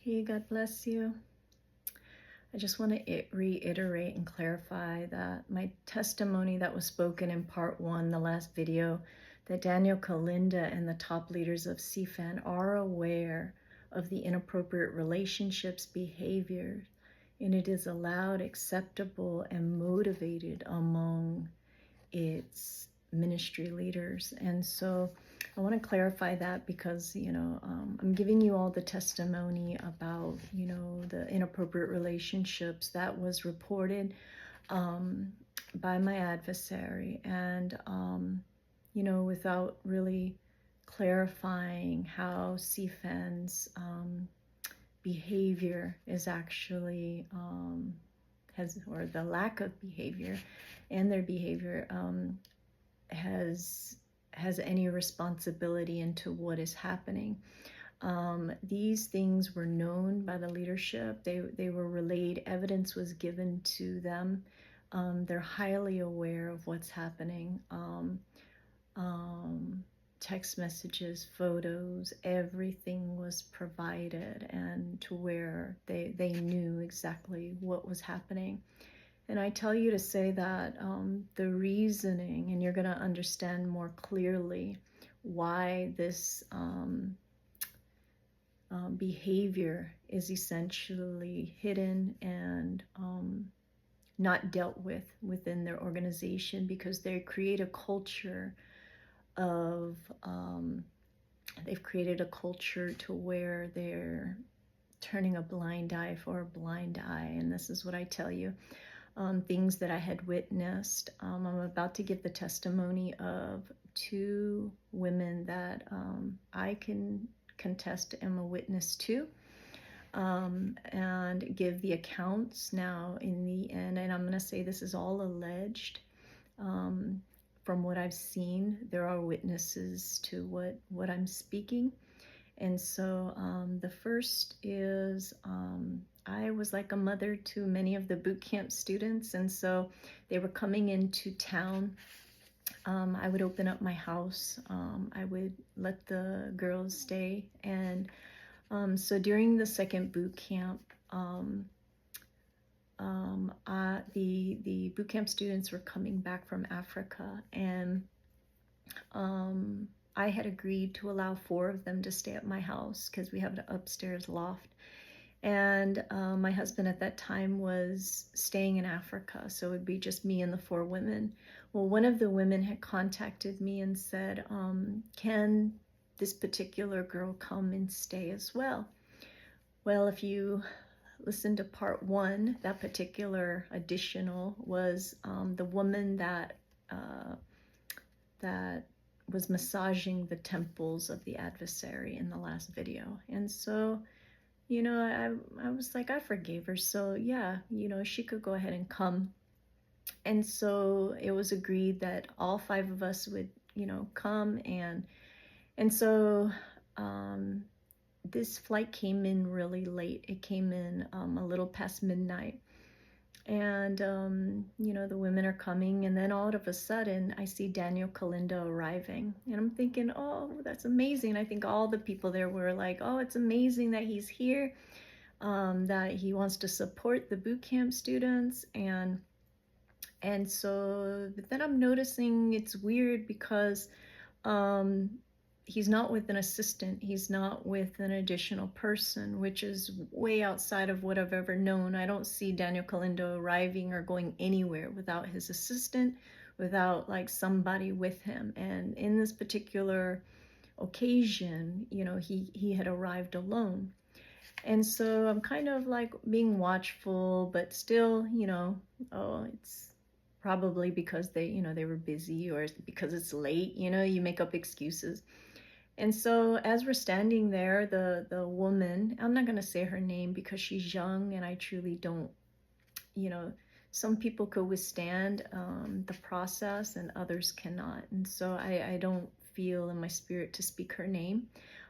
Hey, God bless you. I just want to reiterate and clarify that my testimony that was spoken in part one, the last video, that Daniel Kalinda and the top leaders of CFAN are aware of the inappropriate relationships, behaviors, and it is allowed, acceptable, and motivated among its ministry leaders. And so I want to clarify that because, I'm giving you all the testimony about, the inappropriate relationships that was reported by my adversary. And, without really clarifying how CFAN's behavior is actually or the lack of behavior and their behavior has any responsibility into what is happening. These things were known by the leadership. They were relayed. Evidence was given to them. They're highly aware of what's happening. Text messages, photos, everything was provided, and to where they knew exactly what was happening. And I tell you to say that the reasoning, and you're going to understand more clearly why this behavior is essentially hidden and not dealt with within their organization, because they create a culture of they've created a culture to where they're turning a blind eye for a blind eye. And this is what I tell you, things that I had witnessed. I'm about to give the testimony of two women that I can contest, am a witness to, and give the accounts now in the end. And I'm going to say this is all alleged. From what I've seen, there are witnesses to what I'm speaking. And so the first is I was like a mother to many of the boot camp students, and so they were coming into town. I would open up my house. I would let the girls stay, and so during the second boot camp, the boot camp students were coming back from Africa, and I had agreed to allow 4 of them to stay at my house because we have an upstairs loft. And my husband at that time was staying in Africa, so it would be just me and the 4 women. Well, one of the women had contacted me and said, can this particular girl come and stay as well? Well, if you listen to part 1, that particular additional was the woman that was massaging the temples of the adversary in the last video. And so, I was like, I forgave her. So yeah, she could go ahead and come. And so it was agreed that all 5 of us would, come. And so this flight came in really late. It came in a little past midnight. And, the women are coming, and then all of a sudden I see Daniel Kalinda arriving, and I'm thinking, oh, that's amazing. I think all the people there were like, oh, it's amazing that he's here, that he wants to support the boot camp students. And so, but then I'm noticing it's weird because he's not with an assistant. He's not with an additional person, which is way outside of what I've ever known. I don't see Daniel Kalinda arriving or going anywhere without his assistant, without like somebody with him. And in this particular occasion, he had arrived alone. And so I'm kind of like being watchful, but still, it's probably because they were busy, or because it's late, you make up excuses. And so as we're standing there, the woman, I'm not going to say her name because she's young, and I truly don't, some people could withstand the process and others cannot. And so I don't feel in my spirit to speak her name.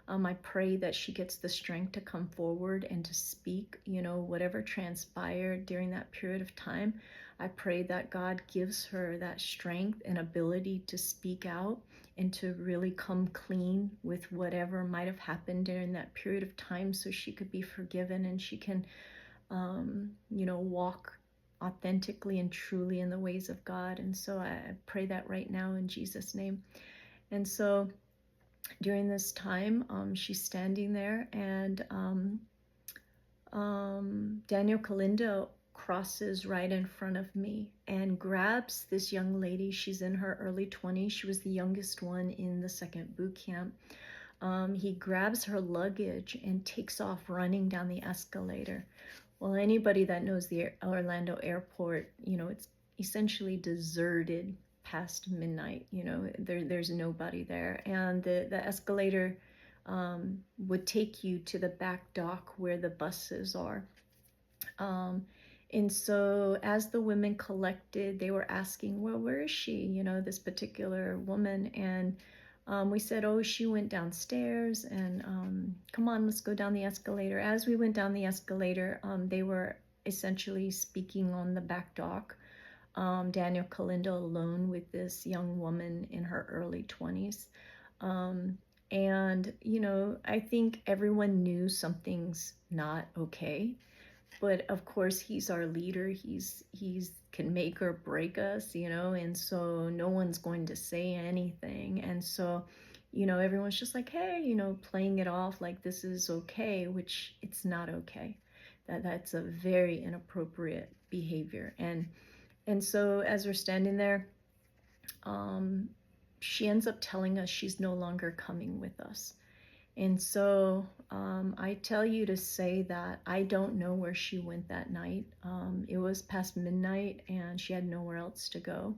I pray that she gets the strength to come forward and to speak, whatever transpired during that period of time. I pray that God gives her that strength and ability to speak out and to really come clean with whatever might have happened during that period of time, so she could be forgiven and she can, walk authentically and truly in the ways of God. And so I pray that right now in Jesus' name. And so during this time, she's standing there, and Daniel Kalindo crosses right in front of me and grabs this young lady. She's in her early 20s. She was the youngest one in the second boot camp. He grabs her luggage and takes off running down the escalator. Well, anybody that knows the Orlando airport, it's essentially deserted past midnight. There's nobody there. And the escalator would take you to the back dock where the buses are. And so as the women collected, they were asking, well, where is she? This particular woman. And we said, oh, she went downstairs, and come on, let's go down the escalator. As we went down the escalator, they were essentially speaking on the back dock. Daniel Kalindo alone with this young woman in her early 20s. And, I think everyone knew something's not okay. But of course, he's our leader. He's can make or break us, and so no one's going to say anything. And so, everyone's just like, hey, playing it off like this is okay, which it's not okay. That's a very inappropriate behavior. And so as we're standing there, she ends up telling us she's no longer coming with us. And so I tell you to say that I don't know where she went that night. It was past midnight and she had nowhere else to go.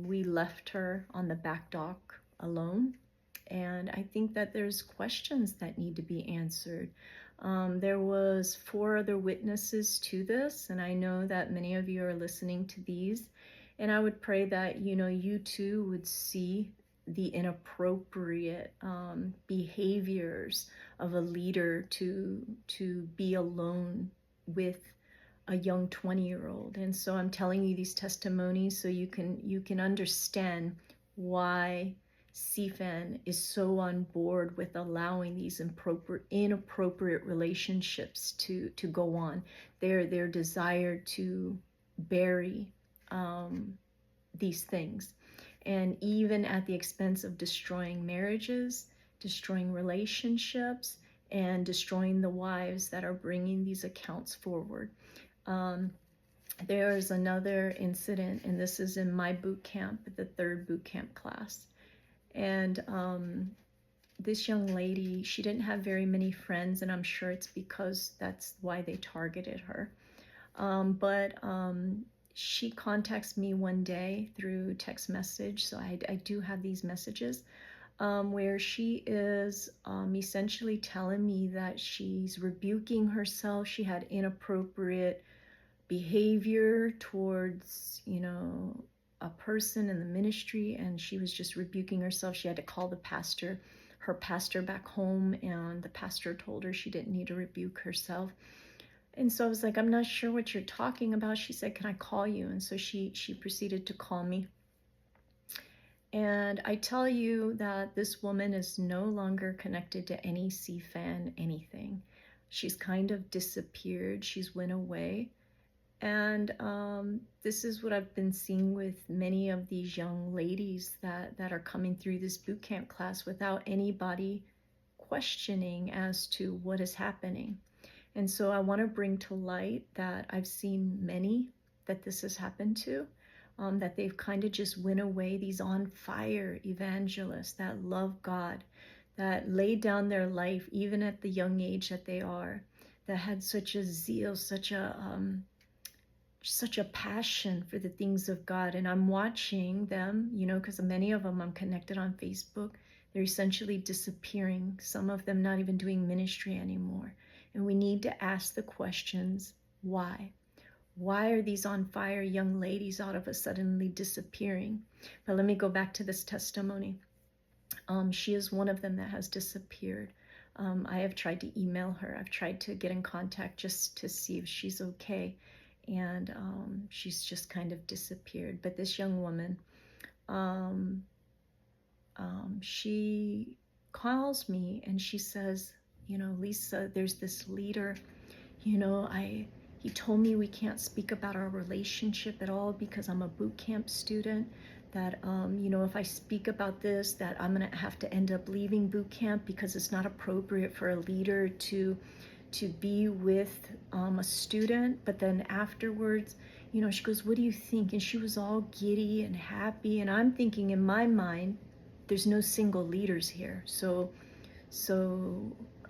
We left her on the back dock alone. And I think that there's questions that need to be answered. There was 4 other witnesses to this, and I know that many of you are listening to these. And I would pray that, you too would see the inappropriate behaviors of a leader to be alone with a young 20-year-old. And so I'm telling you these testimonies so you can understand why CFAN is so on board with allowing these inappropriate relationships to go on. Their desire to bury these things, and even at the expense of destroying marriages, destroying relationships, and destroying the wives that are bringing these accounts forward. There is another incident, and this is in my boot camp, the 3rd boot camp class. And this young lady, she didn't have very many friends, and I'm sure it's because that's why they targeted her. But she contacts me one day through text message, so I do have these messages, where she is essentially telling me that she's rebuking herself. She had inappropriate behavior towards, a person in the ministry, and she was just rebuking herself. She had to call her pastor back home, and the pastor told her she didn't need to rebuke herself. And so I was like, I'm not sure what you're talking about. She said, can I call you? And so she proceeded to call me. And I tell you that this woman is no longer connected to any CFAN anything. She's kind of disappeared. She's went away. And this is what I've been seeing with many of these young ladies that are coming through this boot camp class without anybody questioning as to what is happening. And so I want to bring to light that I've seen many that this has happened to, that they've kind of just went away, these on fire evangelists that love God, that laid down their life even at the young age that they are, that had such a zeal, such a passion for the things of God. And I'm watching them, because many of them I'm connected on Facebook. They're essentially disappearing, some of them not even doing ministry anymore. And we need to ask the questions, why? Why are these on fire young ladies all of a sudden disappearing? But let me go back to this testimony. She is one of them that has disappeared. I have tried to email her. I've tried to get in contact just to see if she's okay. and she's just kind of disappeared. But this young woman, um, she calls me and she says, Lisa, there's this leader, he told me we can't speak about our relationship at all because I'm a boot camp student, that, if I speak about this, that I'm going to have to end up leaving boot camp because it's not appropriate for a leader to be with a student. But then afterwards, she goes, what do you think? And she was all giddy and happy. And I'm thinking in my mind, there's no single leaders here. So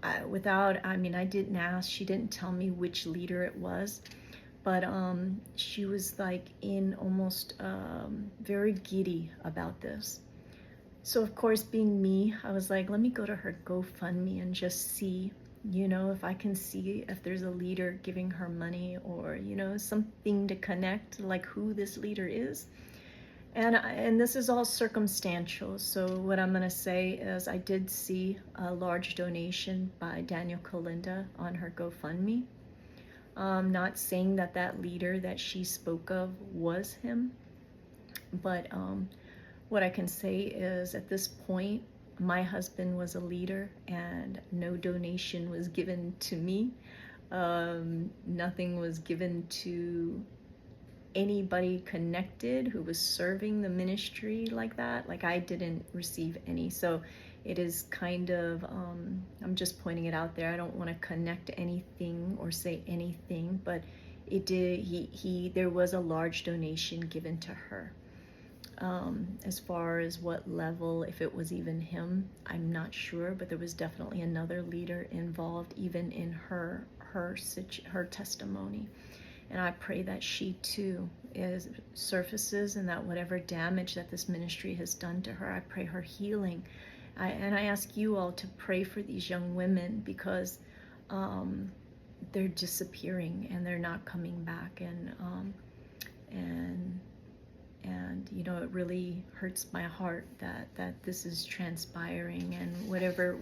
I didn't ask, she didn't tell me which leader it was, but she was like in almost very giddy about this. So of course, being me, I was like, let me go to her GoFundMe and just see, if I can see if there's a leader giving her money, or, something to connect, like who this leader is. And this is all circumstantial. So what I'm going to say is I did see a large donation by Daniel Kalinda on her GoFundMe. Not saying that that leader that she spoke of was him, but what I can say is at this point, my husband was a leader and no donation was given to me. Nothing was given to anybody connected who was serving the ministry like that. Like, I didn't receive any. So it is kind of, I'm just pointing it out there. I don't want to connect anything or say anything, but it did, there was a large donation given to her. As far as what level, if it was even him, I'm not sure, but there was definitely another leader involved, even in her testimony. And I pray that she too surfaces, and that whatever damage that this ministry has done to her, I pray her healing. And I ask you all to pray for these young women, because they're disappearing and they're not coming back. And it really hurts my heart that this is transpiring, and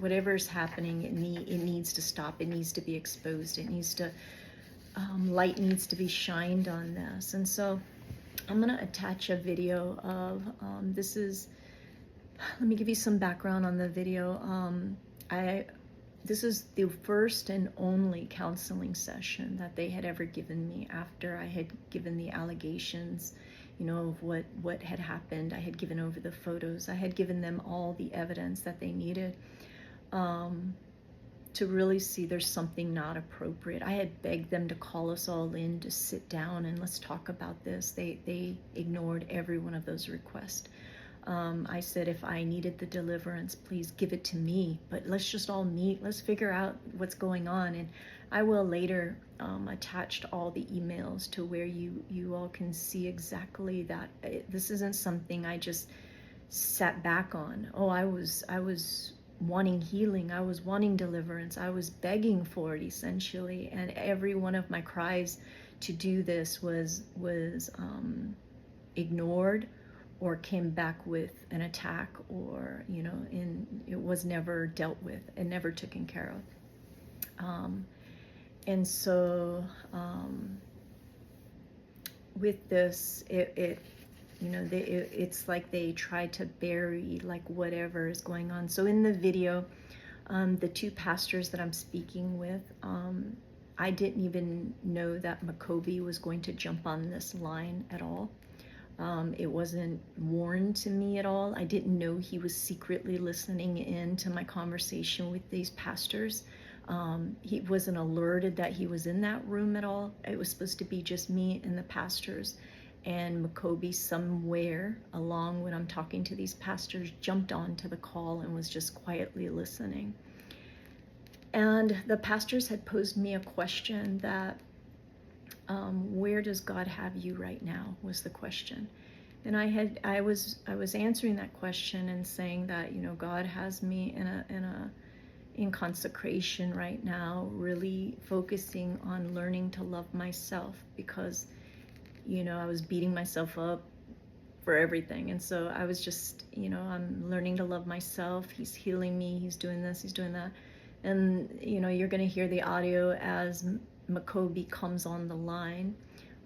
whatever's happening, it needs to stop. It needs to be exposed. It needs to, light needs to be shined on this. And so I'm going to attach a video of, let me give you some background on the video. This is the first and only counseling session that they had ever given me after I had given the allegations, of what had happened. I had given over the photos. I had given them all the evidence that they needed. To really see there's something not appropriate. I had begged them to call us all in to sit down and let's talk about this. They ignored every one of those requests. I said, if I needed the deliverance, please give it to me, but let's just all meet. Let's figure out what's going on. And I will later attach all the emails to where you all can see exactly that. This isn't something I just sat back on. Oh, I was wanting healing. I was wanting deliverance. I was begging for it, essentially. And every one of my cries to do this was ignored, or came back with an attack, or, it was never dealt with and never taken care of. And so with this, it's like they try to bury like whatever is going on. So in the video, the two pastors that I'm speaking with, I didn't even know that Makobi was going to jump on this line at all. It wasn't warned to me at all. I didn't know he was secretly listening in to my conversation with these pastors. He wasn't alerted that he was in that room at all. It was supposed to be just me and the pastors. And Makobi, somewhere along when I'm talking to these pastors, jumped onto the call and was just quietly listening. And the pastors had posed me a question that, where does God have you right now, was the question. And I was answering that question and saying that, God has me in consecration right now, really focusing on learning to love myself, because I was beating myself up for everything. And so I was just, I'm learning to love myself. He's healing me. He's doing this, he's doing that. And, you're going to hear the audio as Makobi comes on the line.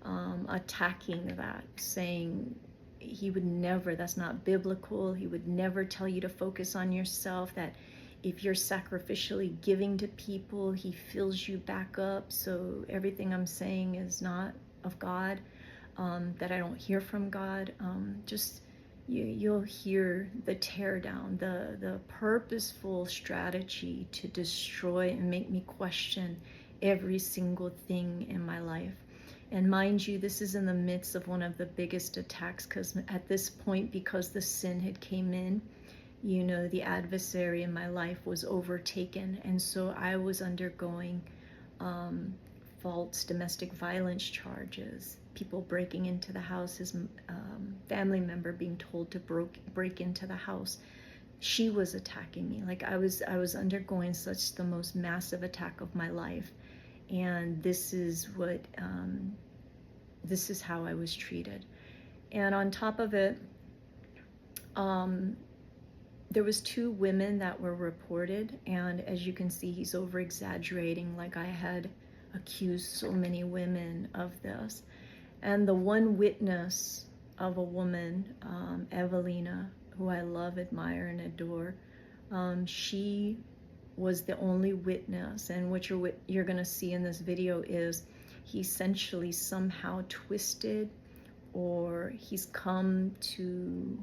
attacking that, saying he would never, that's not biblical. He would never tell you to focus on yourself, that if you're sacrificially giving to people, he fills you back up. So everything I'm saying is not of God, that I don't hear from God. Just you'll hear the tear down, the purposeful strategy to destroy and make me question every single thing in my life. And mind you, this is in the midst of one of the biggest attacks, because at this point, because the sin had came in, you know, the adversary in my life was overtaken. And so I was undergoing false domestic violence charges, people breaking into the house, his family member being told to break into the house. She was attacking me. Like I was undergoing such the most massive attack of my life. And this is how I was treated. And on top of it, there was 2 women that were reported, and as you can see, he's over exaggerating, like I had accused so many women of this. And the one witness of a woman, Evelina, who I love, admire, and adore, she was the only witness. And what you're going to see in this video is he essentially somehow twisted, or he's come to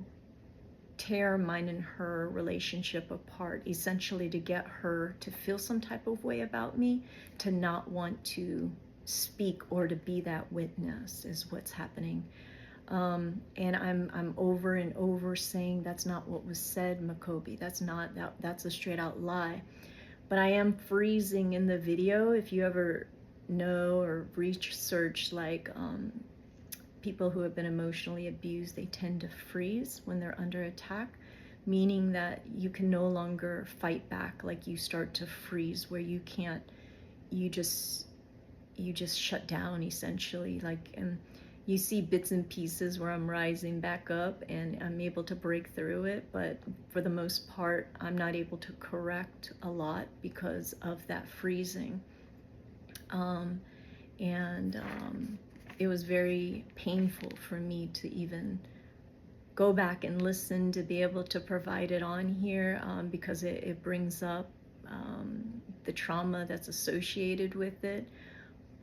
tear mine and her relationship apart, essentially to get her to feel some type of way about me, to not want to speak or to be that witness, is what's happening. And I'm over and over saying that's not what was said, Makobi. That's a straight out lie. But I am freezing in the video. If you ever know or research, like people who have been emotionally abused, they tend to freeze when they're under attack, meaning that you can no longer fight back. Like you start to freeze, where you can't, you just shut down, essentially. Like, and you see bits and pieces where I'm rising back up and I'm able to break through it, but for the most part, I'm not able to correct a lot because of that freezing. It was very painful for me to even go back and listen, to be able to provide it on here, because it brings up the trauma that's associated with it.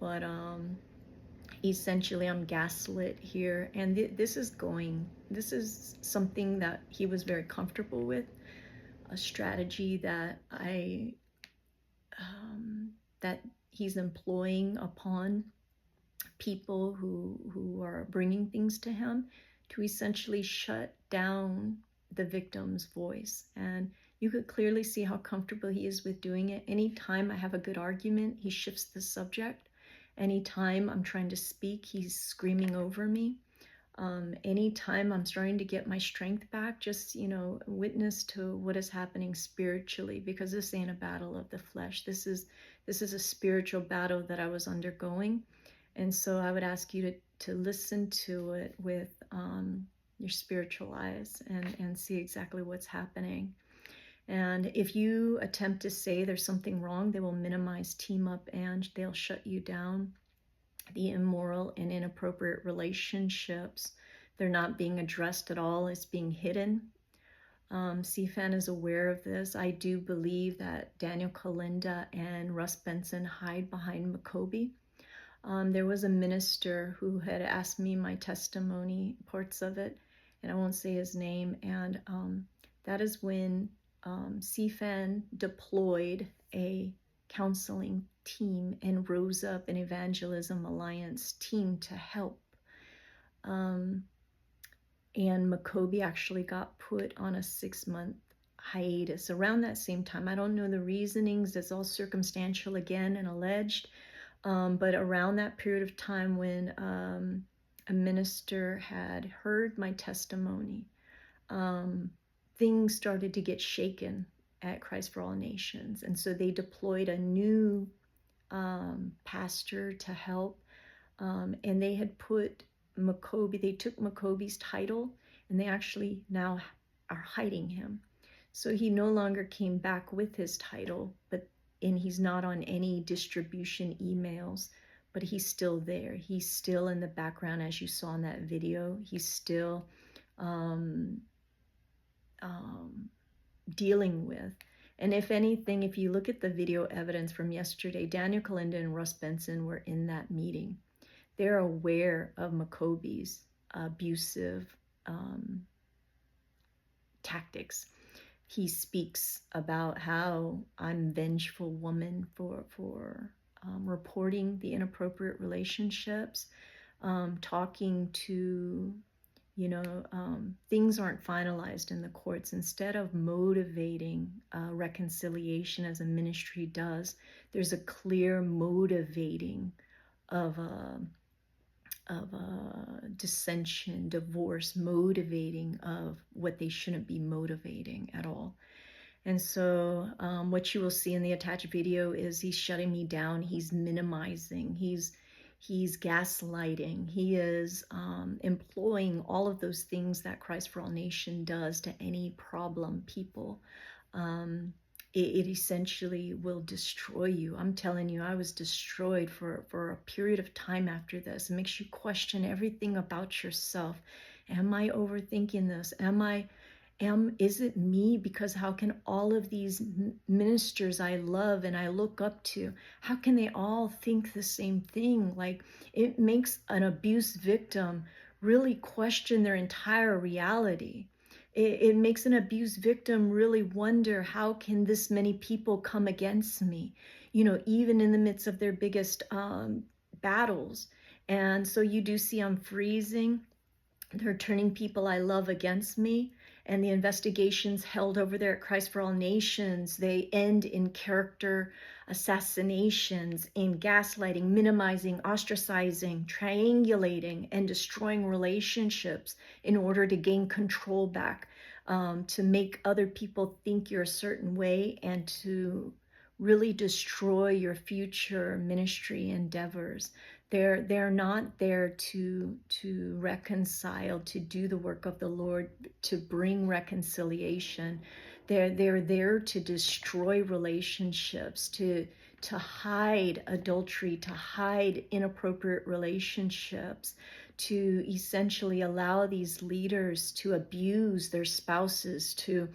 But essentially I'm gaslit here, and this is something that he was very comfortable with, a strategy that that he's employing upon people who are bringing things to him, to essentially shut down the victim's voice. And you could clearly see how comfortable he is with doing it. Anytime I have a good argument, he shifts the subject. Anytime I'm trying to speak, he's screaming over me. Anytime I'm starting to get my strength back, just, you know, witness to what is happening spiritually, because this ain't a battle of the flesh. This is a spiritual battle that I was undergoing. And so I would ask you to listen to it with your spiritual eyes and see exactly what's happening. And if you attempt to say there's something wrong, they will minimize, team up, and they'll shut you down. The immoral and inappropriate relationships, they're not being addressed at all. It's being hidden. CFAN is aware of this. I do believe that Daniel Kalinda and Russ Benson hide behind Makobi. There was a minister who had asked me my testimony, parts of it, and I won't say his name. And that is when CFAN deployed a counseling team and rose up an evangelism alliance team to help. And Makobi actually got put on a 6-month hiatus around that same time. I don't know the reasonings. It's all circumstantial again and alleged. But around that period of time when a minister had heard my testimony, things started to get shaken at Christ for All Nations. And so they deployed a new pastor to help. And they had put Makobi, they took Makobi's title, and they actually now are hiding him. So he no longer came back with his title, and he's not on any distribution emails, but he's still there. He's still in the background, as you saw in that video. He's still um, um, dealing with. And if anything, if you look at the video evidence from yesterday, Daniel Kalinda and Russ Benson were in that meeting. They're aware of Makobe's abusive tactics. He speaks about how I'm a vengeful woman for reporting the inappropriate relationships, talking to, things aren't finalized in the courts. Instead of motivating reconciliation as a ministry does, there's a clear motivating of dissension, divorce, motivating of what they shouldn't be motivating at all. And so what you will see in the attached video is he's shutting me down. He's minimizing. He's gaslighting. He is employing all of those things that Christ for All Nation does to any problem people. It essentially will destroy you. I'm telling you, I was destroyed for a period of time after this. It makes you question everything about yourself. Am I overthinking this? Is it me? Because how can all of these ministers I love and I look up to, how can they all think the same thing? Like, it makes an abuse victim really question their entire reality. It makes an abuse victim really wonder, how can this many people come against me, even in the midst of their biggest battles. And so you do see I'm freezing. They're turning people I love against me. And the investigations held over there at Christ for All Nations, they end in character assassinations, in gaslighting, minimizing, ostracizing, triangulating, and destroying relationships in order to gain control back, to make other people think you're a certain way, and to really destroy your future ministry endeavors. They're not there to reconcile, to do the work of the Lord, to bring reconciliation. They're there to destroy relationships, to hide adultery, to hide inappropriate relationships, to essentially allow these leaders to abuse their spouses, to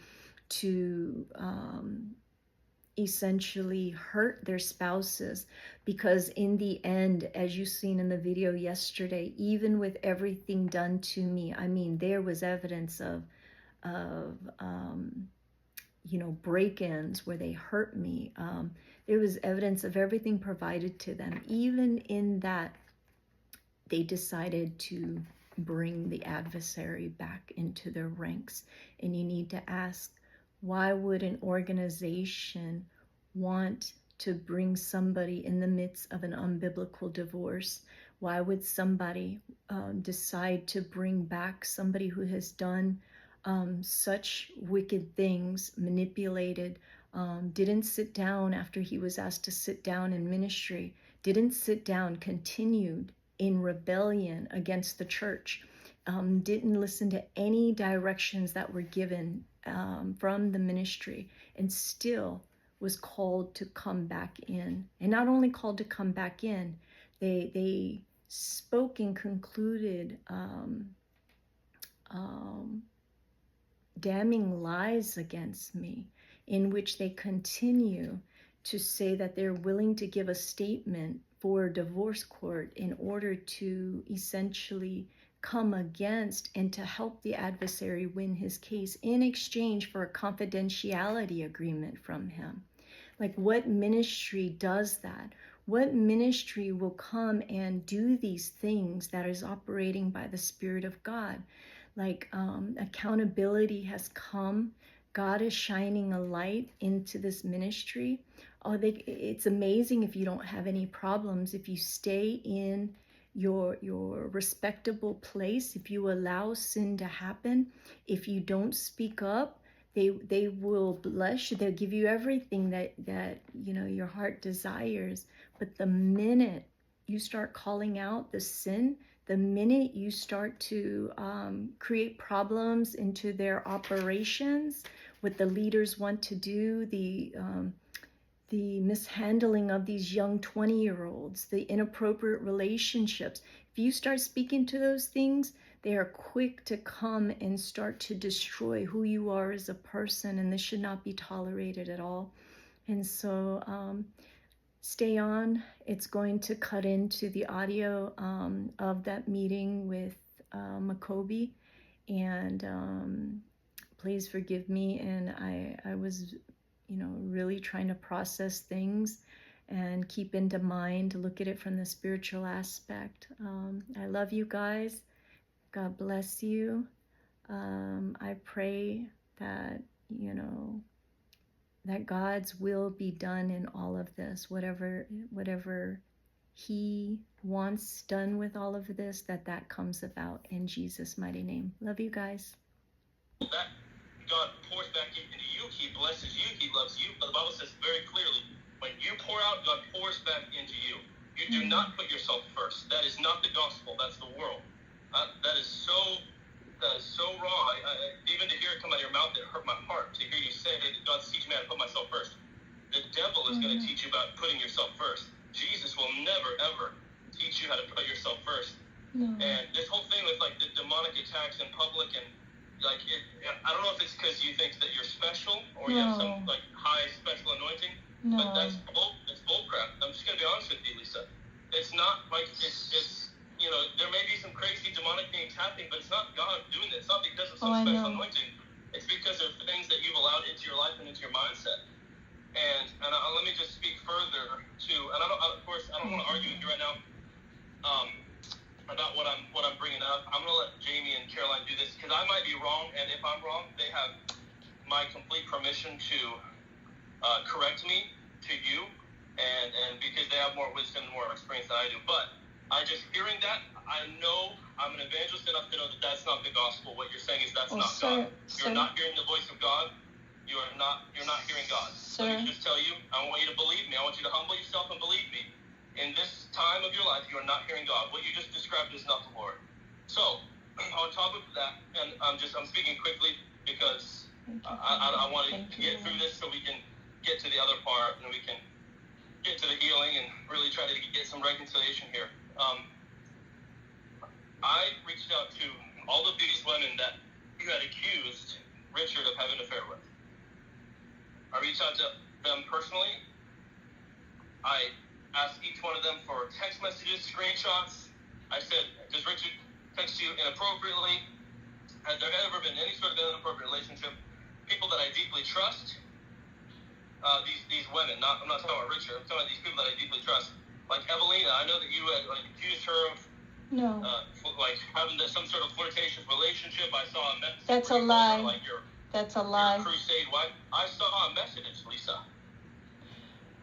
essentially hurt their spouses. Because in the end, as you've seen in the video yesterday, even with everything done to me, I mean, there was evidence of break-ins where they hurt me. There was evidence of everything provided to them. Even in that, they decided to bring the adversary back into their ranks. And you need to ask, why would an organization want to bring somebody in the midst of an unbiblical divorce? Why would somebody decide to bring back somebody who has done such wicked things, manipulated, didn't sit down after he was asked to sit down in ministry, didn't sit down, continued in rebellion against the church, didn't listen to any directions that were given from the ministry, and still was called to come back in. And not only called to come back in, they spoke and concluded damning lies against me, in which they continue to say that they're willing to give a statement for divorce court in order to essentially come against and to help the adversary win his case in exchange for a confidentiality agreement from him. Like, what ministry does that? What ministry will come and do these things that is operating by the Spirit of God? Like, accountability has come. God is shining a light into this ministry. It's amazing if you don't have any problems, if you stay in your respectable place, if you allow sin to happen, if you don't speak up, they will bless you. They'll give you everything that your heart desires. But the minute you start calling out the sin, the minute you start to create problems into their operations, what the leaders want to do, the mishandling of these young 20-year-olds, the inappropriate relationships. If you start speaking to those things, they are quick to come and start to destroy who you are as a person, and this should not be tolerated at all. And so stay on. It's going to cut into the audio of that meeting with Makobi, and please forgive me. And I was, really trying to process things and keep into mind, look at it from the spiritual aspect. I love you guys. God bless you. I pray that, that God's will be done in all of this, whatever He wants done with all of this, that comes about in Jesus' mighty name. Love you guys. That God pours back into you, He blesses you, He loves you. But the Bible says very clearly, when you pour out, God pours back into you. You do not put yourself first. That is not the gospel. That's the world. That is so wrong. Even to hear it come out of your mouth, it hurt my heart. To hear you say that God's teaching me how to put myself first. The devil is going to teach you about putting yourself first. Jesus will never, ever teach you how to put yourself first. No. And this whole thing with like the demonic attacks in public and like it, I don't know if it's because you think that you're special or you have some like high special anointing, but that's bull crap. I'm just gonna be honest with you, Lisa. It's not like it's there may be some crazy demonic things happening, but it's not God doing it. It's not because of some special anointing. It's because of things that you've allowed into your life and into your mindset. And let me just speak further to, and of course I don't want to argue with you right now about what I'm bringing up. I'm going to let Jamie and Caroline do this because I might be wrong, and if I'm wrong, they have my complete permission to correct me to you, and because they have more wisdom and more experience than I do. But I just hearing that, I know I'm an evangelist enough to know that that's not the gospel. What you're saying is that's not God. You're not hearing the voice of God. You're not hearing God. Let me just tell you, I want you to believe me. I want you to humble yourself and believe me. In this time of your life, you are not hearing God. What you just described is not the Lord. So, on top of that, and I'm speaking quickly because I want to get through this so we can get to the other part and we can get to the healing and really try to get some reconciliation here. I reached out to all of these women that you had accused Richard of having an affair with. I reached out to them personally. I asked each one of them for text messages, screenshots. I said, does Richard text you inappropriately? Has there ever been any sort of inappropriate relationship? People that I deeply trust, these women, I'm not talking about Richard, I'm talking about these people that I deeply trust. Like Evelina, I know that you had accused her of having some sort of flirtatious relationship. I saw a message. That's a lie. That's a lie. Your Crusade wife. I saw a message, Lisa.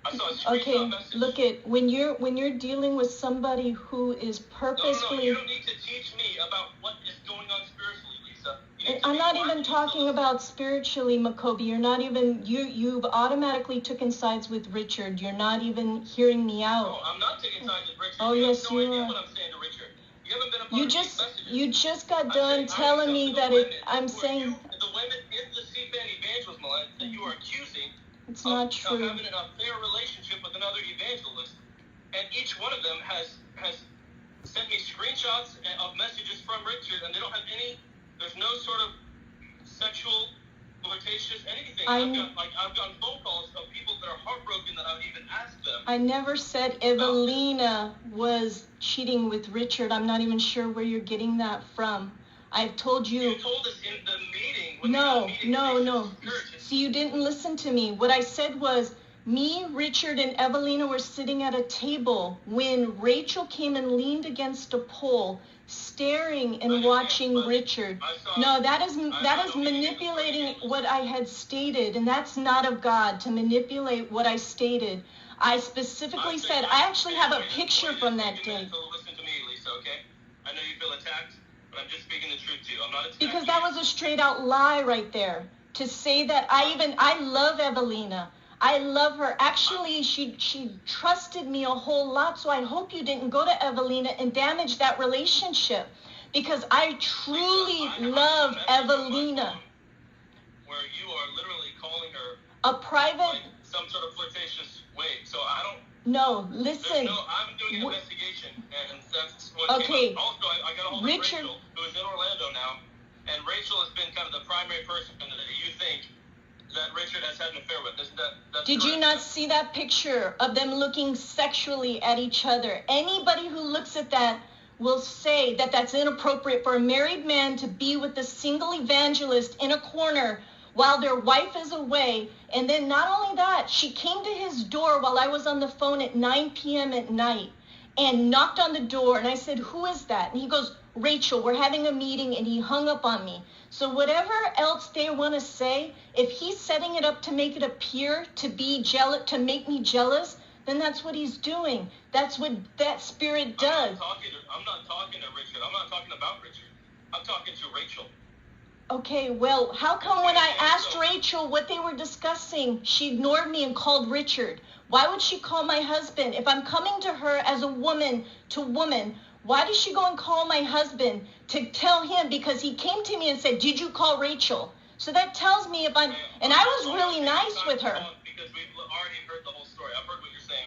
I saw a screenshot message. Look at when you're dealing with somebody who is purposefully. No, you don't need to teach me about what is going on spiritually, Lisa. I'm not even talking about spiritually, Makobi. You're not even you've automatically taken sides with Richard. You're not even hearing me out. No, I'm not taking sides with Richard. Oh, yes, you are. What I'm saying to Richard. You haven't been a part of these messages. You just got done telling me that I'm saying. The women in the CFAN evangelism line that you are accusing. It's not true. Of having an affair relationship with another evangelist, and each one of them has sent me screenshots of messages from Richard, and they don't have any. There's no sort of sexual, flirtatious anything. I've gotten phone calls of people that are heartbroken that I've even asked them. I never said Evelina was cheating with Richard. I'm not even sure where you're getting that from. I've told you. You told us in the meeting. No. See, you didn't listen to me. What I said was, me, Richard, and Evelina were sitting at a table when Rachel came and leaned against a pole, staring and watching Richard. No, that is manipulating what I had stated, and that's not of God to manipulate what I stated. I specifically said, I actually have a picture from that day. So listen to me, Lisa, okay? I know you feel attacked. I'm just speaking the truth to you. I'm not attacking because that was a straight out lie right there. To say that I love Evelina. I love her. Actually, she trusted me a whole lot, so I hope you didn't go to Evelina and damage that relationship. Because I truly love Evelina. Where you are literally calling her a private some sort of flirtatious way. So I don't. No, listen. I'm doing an investigation, and that's what okay. came up. Also, I got a hold of Rachel, who is in Orlando now, and Rachel has been kind of the primary person that you think that Richard has had an affair with. Isn't that's Did correct? You not see that picture of them looking sexually at each other? Anybody who looks at that will say that that's inappropriate for a married man to be with a single evangelist in a corner while their wife is away. And then not only that, she came to his door while I was on the phone at 9 p.m. at night and knocked on the door. And I said, who is that? And he goes, Rachel, we're having a meeting. And he hung up on me. So whatever else they want to say, if he's setting it up to make it appear to be jealous, to make me jealous, then that's what he's doing. That's what that spirit does. I'm not talking to Richard. I'm not talking about Richard. I'm talking to Rachel. Okay, well, how come when I asked Rachel what they were discussing, she ignored me and called Richard? Why would she call my husband? If I'm coming to her as a woman to woman, why does she go and call my husband to tell him? Because he came to me and said, did you call Rachel? So that tells me if I'm, and I was really nice with her.